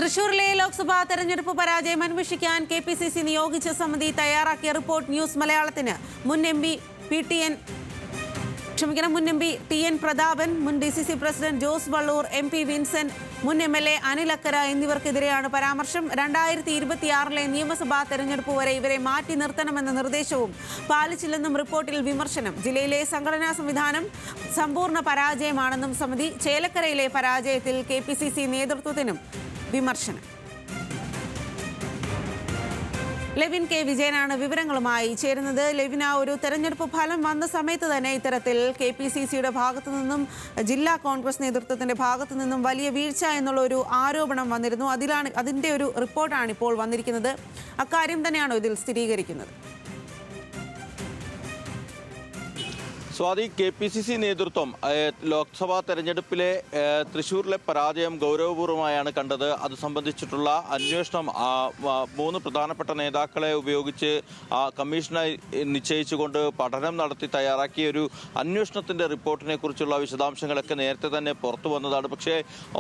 തൃശൂരിലെ ലോക്സഭാ തെരഞ്ഞെടുപ്പ് പരാജയം അന്വേഷിക്കാൻ കെപിസിസി നിയോഗിച്ച സമിതി തയ്യാറാക്കിയ റിപ്പോർട്ട് ന്യൂസ് മലയാളത്തിന് മുൻ M P T N Prathapan, മുൻ DCC president Jose Vallur, M P Vincent, മുൻ MLA അനിൽ അക്കര എന്നിവർക്കെതിരെയാണ് പരാമർശം. 2026 നിയമസഭാ തെരഞ്ഞെടുപ്പ് വരെ ഇവരെ മാറ്റി നിർത്തണമെന്ന നിർദ്ദേശവും പാലിച്ചില്ലെന്നും റിപ്പോർട്ടിൽ വിമർശനം. ജില്ലയിലെ സംഘടനാ സംവിധാനം സമ്പൂർണ്ണ പരാജയമാണെന്നും സമിതി. ചേലക്കരയിലെ പരാജയത്തിൽ കെപിസിസി നേതൃത്വത്തിനും വിമർശനം. ലെവിൻ കെ വിജയനാണ് വിവരങ്ങളുമായി ചേരുന്നത്. ലെവിന, ഒരു തെരഞ്ഞെടുപ്പ് ഫലം വന്ന സമയത്ത് തന്നെ ഇത്തരത്തിൽ കെപിസിസിയുടെ ഭാഗത്തു നിന്നും ജില്ലാ കോൺഗ്രസ് നേതൃത്വത്തിന്റെ ഭാഗത്തു നിന്നും വലിയ വീഴ്ച എന്നുള്ള ഒരു ആരോപണം വന്നിരുന്നു. അതിന്റെ ഒരു റിപ്പോർട്ടാണ് ഇപ്പോൾ വന്നിരിക്കുന്നത്. അക്കാര്യം തന്നെയാണോ ഇതിൽ സ്ഥിരീകരിക്കുന്നത്? സ്വാതി, KPCC നേതൃത്വം ലോക്സഭാ തെരഞ്ഞെടുപ്പിലെ തൃശ്ശൂരിലെ പരാജയം ഗൗരവപൂർവ്വമായാണ് കണ്ടത്. അത് സംബന്ധിച്ചിട്ടുള്ള അന്വേഷണം 3 പ്രധാനപ്പെട്ട നേതാക്കളെ ഉപയോഗിച്ച് കമ്മീഷനായി നിശ്ചയിച്ചുകൊണ്ട് പഠനം നടത്തി തയ്യാറാക്കിയ ഒരു അന്വേഷണത്തിൻ്റെ റിപ്പോർട്ടിനെ കുറിച്ചുള്ള വിശദാംശങ്ങളൊക്കെ നേരത്തെ തന്നെ പുറത്തു വന്നതാണ്. പക്ഷേ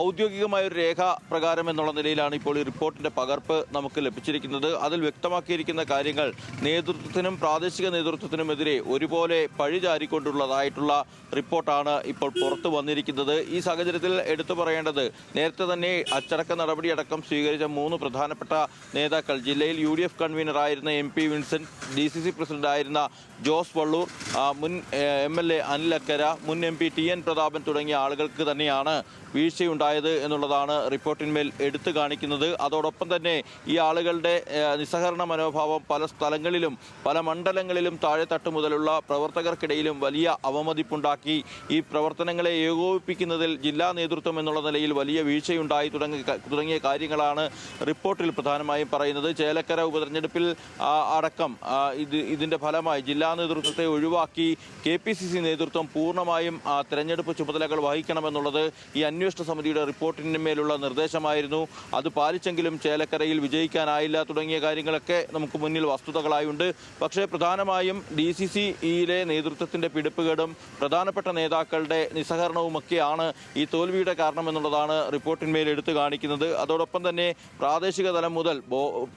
ഔദ്യോഗികമായ ഒരു രേഖ പ്രകാരം എന്നുള്ള നിലയിലാണ് ഇപ്പോൾ ഈ റിപ്പോർട്ടിൻ്റെ പകർപ്പ് നമുക്ക് ലഭിച്ചിരിക്കുന്നത്. അതിൽ വ്യക്തമാക്കിയിരിക്കുന്ന കാര്യങ്ങൾ നേതൃത്വത്തിനും പ്രാദേശിക നേതൃത്വത്തിനുമെതിരെ ഒരുപോലെ പഴിചാരിക്കൊണ്ട് ായിട്ടുള്ള റിപ്പോർട്ടാണ് ഇപ്പോൾ പുറത്തു വന്നിരിക്കുന്നത്. ഈ സാഹചര്യത്തിൽ എടുത്തു പറയേണ്ടത്, നേരത്തെ തന്നെ അച്ചടക്ക നടപടിയടക്കം സ്വീകരിച്ച 3 പ്രധാനപ്പെട്ട നേതാക്കൾ, ജില്ലയിൽ UDF കൺവീനറായിരുന്ന MP വിൻസെന്റ്, DCC പ്രസിഡന്റായിരുന്ന ജോസ് വള്ളൂർ, മുൻ MLA അനിൽ അക്കര, മുൻ MP TN പ്രതാപൻ തുടങ്ങിയ ആളുകൾക്ക് തന്നെയാണ് വീഴ്ചയുണ്ടായത് എന്നുള്ളതാണ് റിപ്പോർട്ടിന്മേൽ എടുത്തു കാണിക്കുന്നത്. അതോടൊപ്പം തന്നെ ഈ ആളുകളുടെ നിസ്സഹകരണ മനോഭാവം പല സ്ഥലങ്ങളിലും പല മണ്ഡലങ്ങളിലും താഴെത്തട്ട് മുതലുള്ള പ്രവർത്തകർക്കിടയിലും വലിയ അവമതിപ്പുണ്ടാക്കി. ഈ പ്രവർത്തനങ്ങളെ ഏകോപിപ്പിക്കുന്നതിൽ ജില്ലാ നേതൃത്വം എന്നുള്ള നിലയിൽ വലിയ വീഴ്ചയുണ്ടായി തുടങ്ങിയ കാര്യങ്ങളാണ് റിപ്പോർട്ടിൽ പ്രധാനമായും പറയുന്നത്. ചേലക്കര ഉപതെരഞ്ഞെടുപ്പിൽ അടക്കം ഇതിൻ്റെ ഫലമായി ജില്ലാ നേതൃത്വത്തെ ഒഴിവാക്കി KPCC നേതൃത്വം പൂർണ്ണമായും തെരഞ്ഞെടുപ്പ് ചുമതലകൾ വഹിക്കണമെന്നുള്ളത് ഈ അന്വേഷണ സമിതിയുടെ റിപ്പോർട്ടിന് മേലുള്ള നിർദ്ദേശമായിരുന്നു. അത് പാലിച്ചെങ്കിലും ചേലക്കരയിൽ വിജയിക്കാനായില്ല തുടങ്ങിയ കാര്യങ്ങളൊക്കെ നമുക്ക് മുന്നിൽ വസ്തുതകളായുണ്ട്. പക്ഷേ പ്രധാനമായും DCCയിലെ നേതൃത്വത്തിൻ്റെ പിടിപ്പുകേടും പ്രധാനപ്പെട്ട നേതാക്കളുടെ നിസ്സഹകരണവുമൊക്കെയാണ് ഈ തോൽവിയുടെ കാരണമെന്നുള്ളതാണ് റിപ്പോർട്ടിന്മേൽ എടുത്തു കാണിക്കുന്നത്. അതോടൊപ്പം തന്നെ പ്രാദേശിക തലം മുതൽ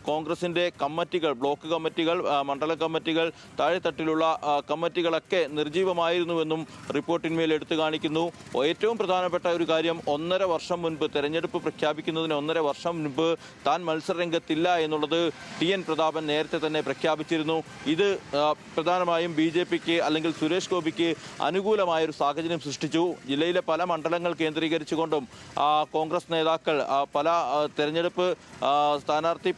കോൺഗ്രസിൻ്റെ കമ്മിറ്റികൾ, ബ്ലോക്ക് കമ്മിറ്റികൾ, മണ്ഡലം കമ്മിറ്റികൾ, താഴെത്തട്ടിലുള്ള കമ്മിറ്റികളൊക്കെ നിർജീവമായിരുന്നുവെന്നും റിപ്പോർട്ടിന്മേൽ എടുത്തു കാണിക്കുന്നു. ഏറ്റവും പ്രധാനപ്പെട്ട ഒരു കാര്യം, 1.5 വർഷം മുൻപ്, തെരഞ്ഞെടുപ്പ് പ്രഖ്യാപിക്കുന്നതിന് 1.5 വർഷം മുൻപ് താൻ മത്സരരംഗത്തില്ല എന്നുള്ളത് TN പ്രതാപൻ നേരത്തെ തന്നെ പ്രഖ്യാപിച്ചിരുന്നു. ഇത് പ്രധാനമായും BJPക്ക് അല്ലെങ്കിൽ സുരേഷ് ഗോപിക്ക് അനുകൂലമായൊരു സാഹചര്യം സൃഷ്ടിച്ചു. ജില്ലയിലെ പല മണ്ഡലങ്ങൾ കേന്ദ്രീകരിച്ചുകൊണ്ടും കോൺഗ്രസ് നേതാക്കൾ പല തെരഞ്ഞെടുപ്പ് സ്ഥാനാർത്ഥി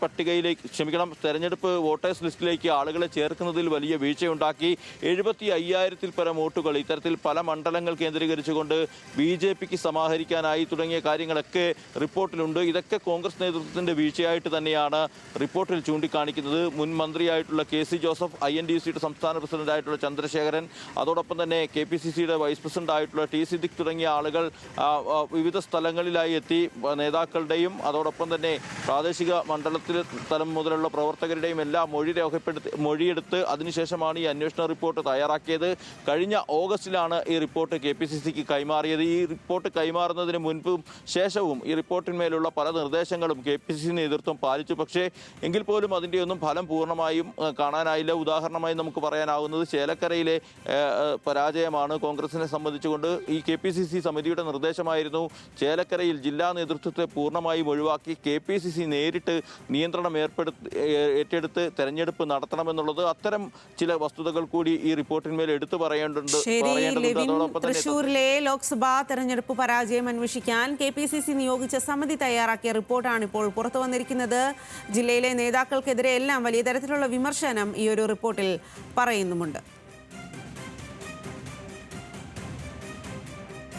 തെരഞ്ഞെടുപ്പ് വോട്ടേഴ്സ് ലിസ്റ്റിലേക്ക് ആളുകളെ ചേർക്കുന്നതിൽ വലിയ വീഴ്ചയുണ്ടാക്കി. 75,000-ൽ പരം വോട്ടുകൾ ഇത്തരത്തിൽ പല മണ്ഡലങ്ങൾ കേന്ദ്രീകരിച്ചുകൊണ്ട് BJPക്ക് സമാഹരിക്കാനായി തുടങ്ങിയ കാര്യങ്ങളൊക്കെ റിപ്പോർട്ടിലുണ്ട്. ഇതൊക്കെ കോൺഗ്രസ് നേതൃത്വത്തിൻ്റെ വീഴ്ചയായിട്ട് തന്നെയാണ് റിപ്പോർട്ടിൽ ചൂണ്ടിക്കാണിക്കുന്നത്. മുൻ മന്ത്രിയായിട്ടുള്ള KC ജോസഫ്, INDCയുടെ സംസ്ഥാന പ്രസിഡന്റായിട്ടുള്ള ചന്ദ്രശേഖരൻ, അതോടൊപ്പം തന്നെ KPCCയുടെ വൈസ് പ്രസിഡന്റായിട്ടുള്ള T സിദ്ദിഖ് തുടങ്ങിയ ആളുകൾ വിവിധ സ്ഥലങ്ങളിലായി എത്തി നേതാക്കളുടെയും അതോടൊപ്പം തന്നെ പ്രാദേശിക മണ്ഡലത്തിൽ തലം മുതലുള്ള പ്രവർത്തകരുടെയും എല്ലാം മൊഴിയെടുത്ത് അതിനുശേഷമാണ് ഈ അന്വേഷണ റിപ്പോർട്ട് തയ്യാറാക്കിയത്. കഴിഞ്ഞ ഓഗസ്റ്റിലാണ് ഈ റിപ്പോർട്ട് KPCCക്ക് കൈമാറിയത്. ഈ റിപ്പോർട്ട് കൈമാറുന്നതിന് മുൻപും ശേഷവും ഈ റിപ്പോർട്ടിന്മേലുള്ള പല നിർദ്ദേശങ്ങളും KPCC നേതൃത്വം പാലിച്ചു. പക്ഷേ എങ്കിൽ പോലും അതിൻ്റെയൊന്നും ഫലം പൂർണ്ണമായും കാണാനായില്ല. ഉദാഹരണമായി നമുക്ക് പറയാനാവുന്നത് ചേലക്കരയിലെ പരാജയമാണ്. കോൺഗ്രസിനെ സംബന്ധിച്ചുകൊണ്ട് ഈ KPCC സമിതിയുടെ നിർദ്ദേശമായിരുന്നു ചേലക്കരയിൽ ജില്ലാ നേതൃത്വത്തെ പൂർണ്ണമായും ഒഴിവാക്കി KPCC നേരിട്ട് നിയന്ത്രണം ഏറ്റെടുത്ത് തെരഞ്ഞെടുപ്പ് നടത്തണമെന്നുള്ളത്. അത്തരം ചില വസ്തുതകൾ കൂടി ഈ റിപ്പോർട്ടിന്മേൽ എടുത്തു പറയേണ്ടതുണ്ട്. തൃശൂരിലെ ലോക്സഭാ തെരഞ്ഞെടുപ്പ് പരാജയം അന്വേഷിക്കാൻ KPCC നിയോഗിച്ച സമിതി തയ്യാറാക്കിയ റിപ്പോർട്ടാണ് ഇപ്പോൾ പുറത്തു വന്നിരിക്കുന്നത്. ജില്ലയിലെ നേതാക്കൾക്കെതിരെ എല്ലാം വലിയ തരത്തിലുള്ള വിമർശനം ഈ ഒരു റിപ്പോർട്ടിൽ പറയുന്നുമുണ്ട്.